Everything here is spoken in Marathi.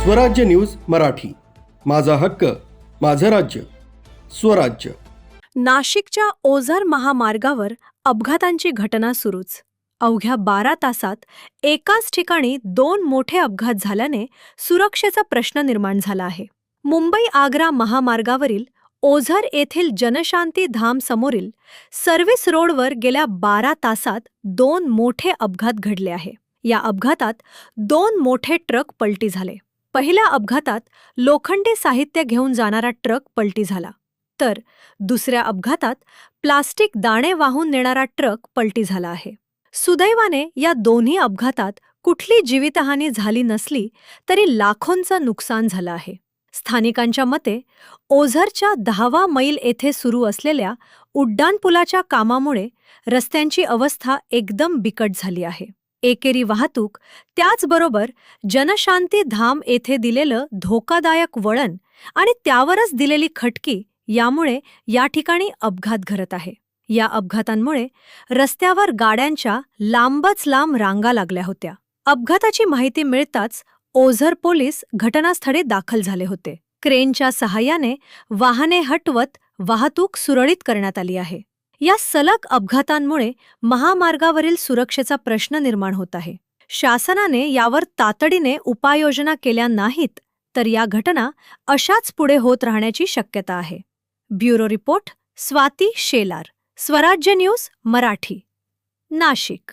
स्वराज्य न्यूज मराठी, माझा हक्क, माझं राज्य, स्वराज्य. नाशिकच्या ओझर महामार्गावर अपघातांची घटना सुरूच. अवघ्या 12 तासात एकाच ठिकाणी 2 मोठे अपघात झाल्याने सुरक्षेचा प्रश्न निर्माण झाला आहे. मुंबई आग्रा महामार्गावरील ओझर येथील जनशांती धाम समोरील सर्व्हिस रोडवर गेल्या 12 तासात 2 मोठे अपघात घडले आहे. या अपघातात 2 मोठे ट्रक पलटी झाले. पहिल्या अपघातात लोखंडी साहित्य घेऊन जाणारा ट्रक पलटी झाला, तर दुसऱ्या अपघातात प्लास्टिक दाणे वाहून नेणारा ट्रक पलटी झाला आहे. सुदैवाने या दोन्ही अपघातात कुठली जीवितहानी झाली नसली तरी लाखोंचं नुकसान झालं आहे. स्थानिकांच्या मते ओझरच्या 10वा मैल येथे सुरू असलेल्या उड्डाणपुलाच्या कामामुळे रस्त्यांची अवस्था एकदम बिकट झाली आहे. एकेरी वाहतूक, त्याचबरोबर जनशांती धाम येथे दिलेलं धोकादायक वळण आणि त्यावरच दिलेली खटकी यामुळे या ठिकाणी अपघात घडत आहे. या अपघातांमुळे रस्त्यावर गाड्यांच्या लांबच लांब रांगा लागल्या होत्या. अपघाताची माहिती मिळताच ओझर पोलीस घटनास्थळी दाखल झाले होते. क्रेनच्या सहाय्याने वाहने हटवत वाहतूक सुरळीत करण्यात आली आहे. या सलग अपघातांमुळे महामार्गावरील सुरक्षेचा प्रश्न निर्माण होत आहे. शासनाने यावर तातडीने उपाययोजना केल्या नाहीत तर या घटना अशाच पुढे होत राहण्याची शक्यता आहे. ब्युरो रिपोर्ट, स्वाती शेलार, स्वराज्य न्यूज मराठी, नाशिक.